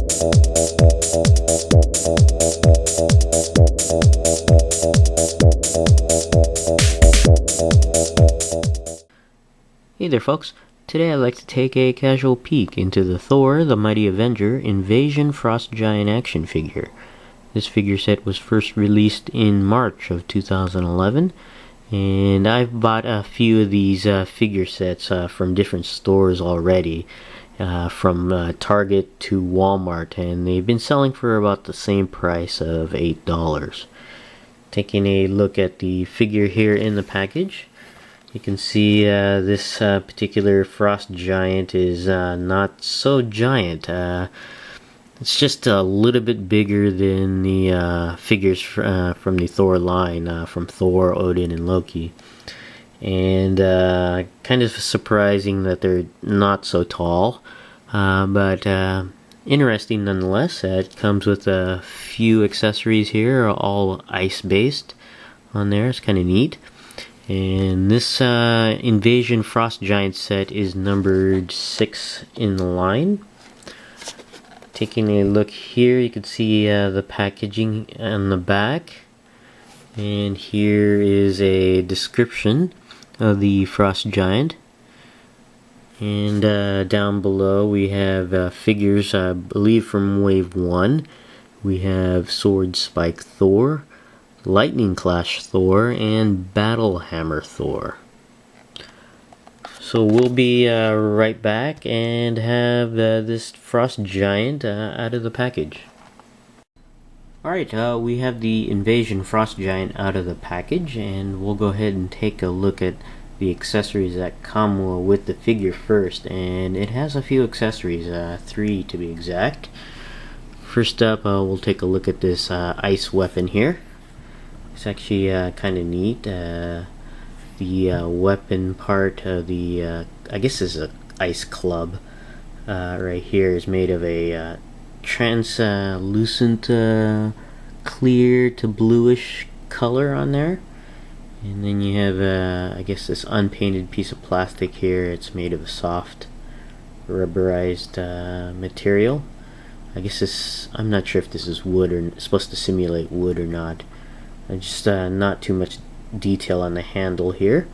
Hey there folks, today I'd like to take a casual peek into the Thor The Mighty Avenger Invasion Frost Giant action figure. This figure set was first released in March of 2011, and I've bought a few of these figure sets from different stores already, from Target to Walmart, and they've been selling for about the same price of $8. Taking a look at the figure here in the package, you can see this particular Frost Giant is not so giant. It's just a little bit bigger than the figures from the Thor line, from Thor, Odin, and Loki. And kind of surprising that they're not so tall, but interesting nonetheless. It comes with a few accessories here, all ice-based on there. It's kind of neat. And this Invasion Frost Giant set is numbered 6 in the line. Taking a look here, you can see the packaging on the back. And here is a description of the Frost Giant. And down below we have figures, I believe from Wave 1. We have Sword Spike Thor, Lightning Clash Thor, and Battle Hammer Thor. So we'll be right back and have this Frost Giant out of the package. Alright, we have the Invasion Frost Giant out of the package, and we'll go ahead and take a look at the accessories that come with the figure first. And it has a few accessories, 3 to be exact. First up, we'll take a look at this ice weapon here. It's actually kind of neat. The weapon part of the, I guess this is an ice club right here, is made of a translucent clear to bluish color on there. And then you have, I guess, this unpainted piece of plastic here. It's made of a soft rubberized material. I guess this, I'm not sure if this is wood or supposed to simulate wood or not. Just not too much detail on the handle here.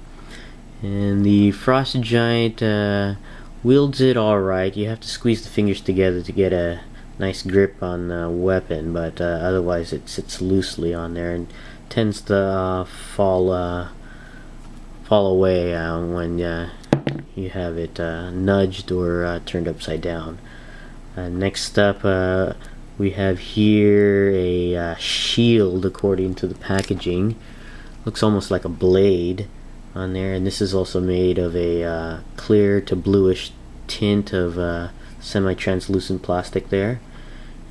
And the Frost Giant wields it alright. You have to squeeze the fingers together to get a nice grip on the weapon, but otherwise it sits loosely on there and tends to fall away when you have it nudged or turned upside down. Next up, we have here a shield, according to the packaging. Looks almost like a blade on there, and this is also made of a clear to bluish tint of semi-translucent plastic there.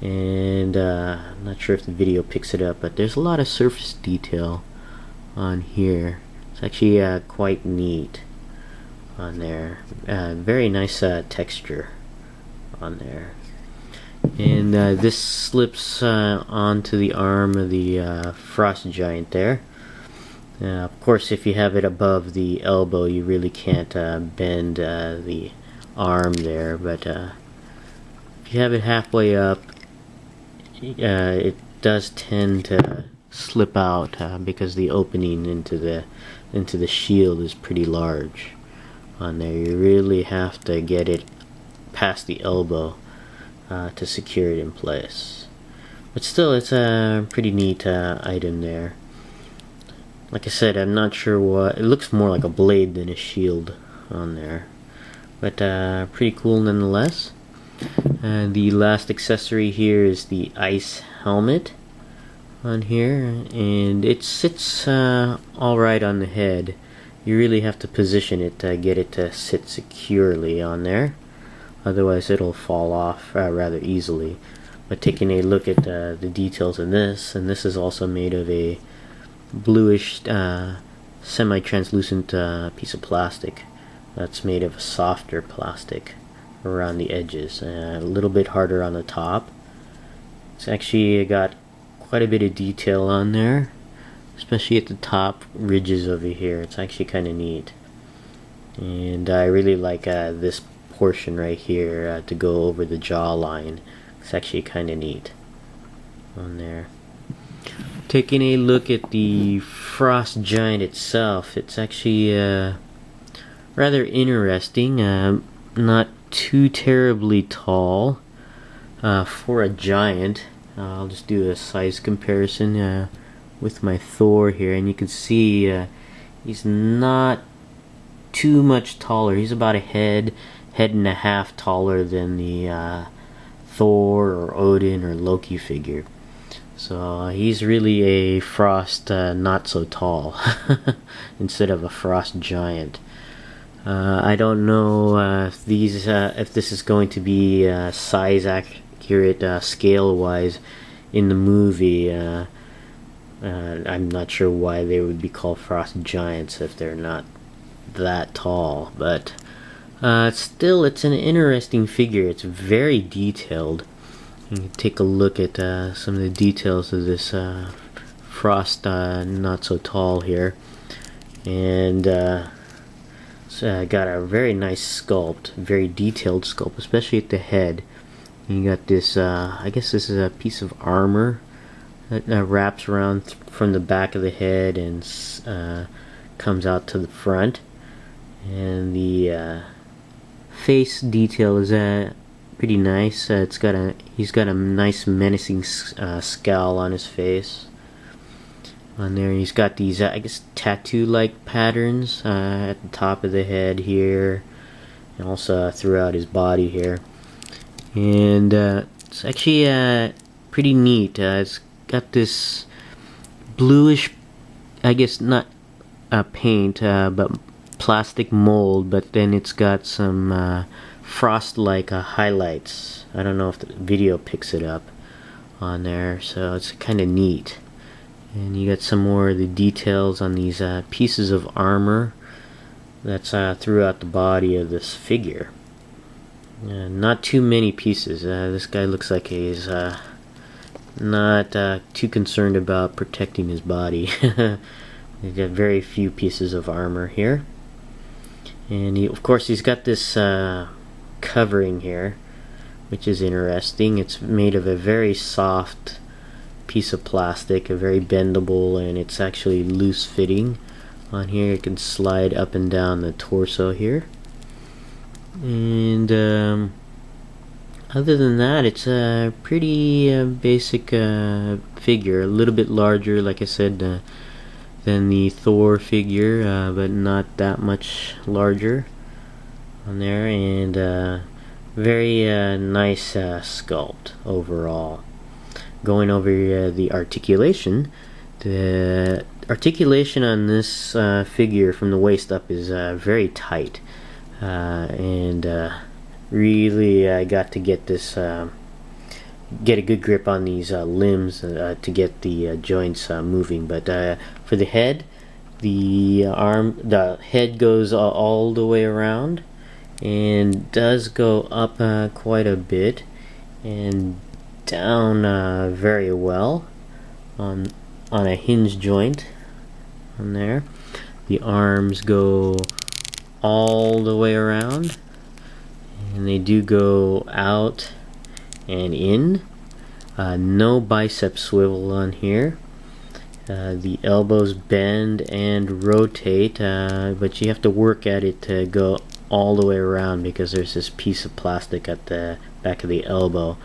And I'm not sure if the video picks it up, but there's a lot of surface detail on here. It's actually quite neat on there. Very nice texture on there. And this slips onto the arm of the Frost Giant there. Of course, if you have it above the elbow, you really can't bend the arm there, but if you have it halfway up, it does tend to slip out because the opening into the shield is pretty large on there. You really have to get it past the elbow to secure it in place. But still, it's a pretty neat item there. Like I said, I'm not sure what, it looks more like a blade than a shield on there, but pretty cool nonetheless. The last accessory here is the ice helmet on here, and it sits alright on the head. You really have to position it to get it to sit securely on there, otherwise it'll fall off rather easily. But taking a look at the details in this, and this is also made of a bluish semi-translucent piece of plastic that's made of a softer plastic around the edges, a little bit harder on the top. It's actually got quite a bit of detail on there, especially at the top ridges over here. It's actually kind of neat, and I really like this portion right here to go over the jawline, It's actually kind of neat on there. Taking a look at the frost giant itself, it's actually rather interesting. Not too terribly tall for a giant. I'll just do a size comparison with my Thor here, and you can see he's not too much taller. He's about a head and a half taller than the Thor or Odin or Loki figure. So he's really a frost not so tall instead of a frost giant. I don't know if this is going to be size accurate scale wise in the movie. I'm not sure why they would be called frost giants if they're not that tall, but still, it's an interesting figure. It's very detailed. You can take a look at some of the details of this frost not so tall here, and so got a very nice sculpt, very detailed sculpt, especially at the head. And you got this I guess this is a piece of armor that wraps around from the back of the head and comes out to the front, and the face detail is pretty nice. He's got a nice menacing scowl on his face. On there, he's got these I guess tattoo-like patterns at the top of the head here, and also throughout his body here. And it's actually pretty neat. It's got this bluish, I guess not paint, but plastic mold, but then it's got some frost-like highlights. I don't know if the video picks it up on there, so it's kind of neat. And you got some more of the details on these pieces of armor that's throughout the body of this figure. Not too many pieces. This guy looks like he's not too concerned about protecting his body. He's got very few pieces of armor here. And of course he's got this covering here, which is interesting. It's made of a very soft piece of plastic, a very bendable, and it's actually loose fitting on here. It can slide up and down the torso here. And other than that, it's a pretty basic figure, a little bit larger, like I said, than the Thor figure, but not that much larger on there, and very nice sculpt overall. Going over the articulation on this figure from the waist up is very tight, and really I got to get this get a good grip on these limbs to get the joints moving. But for the head, the head goes all the way around and does go up quite a bit and down very well on a hinge joint on there. The arms go all the way around, and they do go out and in. No bicep swivel on here. The elbows bend and rotate, but you have to work at it to go all the way around because there's this piece of plastic at the back of the elbow.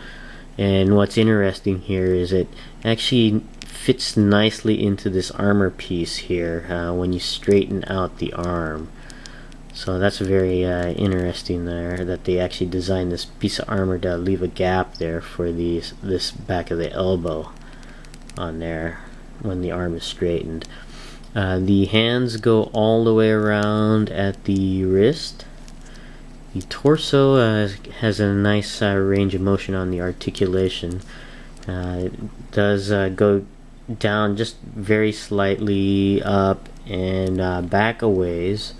And what's interesting here is it actually fits nicely into this armor piece here when you straighten out the arm. So that's very interesting there, that they actually designed this piece of armor to leave a gap there for this back of the elbow on there when the arm is straightened. The hands go all the way around at the wrist. The torso has a nice range of motion on the articulation. It does go down just very slightly up and back a ways,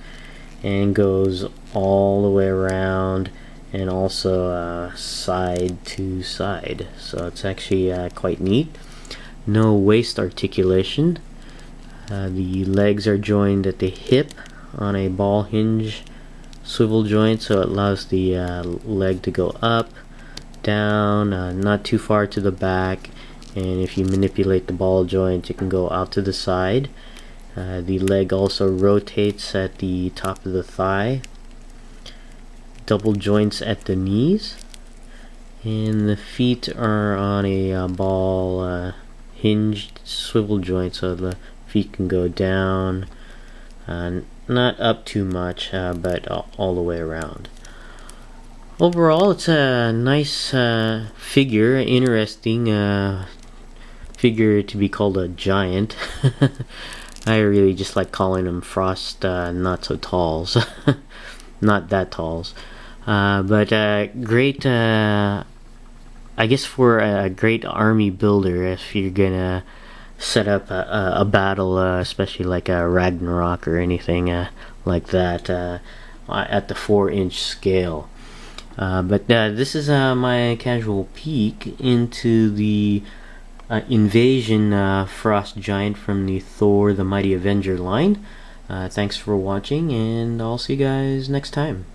and goes all the way around, and also side to side. So it's actually quite neat. No waist articulation. The legs are joined at the hip on a ball hinge swivel joint, so it allows the leg to go up, down, not too far to the back, and if you manipulate the ball joint, it can go out to the side. The leg also rotates at the top of the thigh. Double joints at the knees, and the feet are on a ball hinged swivel joint, so the feet can go down, not up too much, but all the way around. Overall, it's a nice figure, interesting figure to be called a giant. I really just like calling them Frost not so talls. Not that talls. But great, I guess for a great army builder, if you're gonna set up a battle, especially like a Ragnarok or anything like that, at the 4-inch scale. But this is my casual peek into the Invasion Frost Giant from the Thor The Mighty Avenger line. Thanks for watching, and I'll see you guys next time.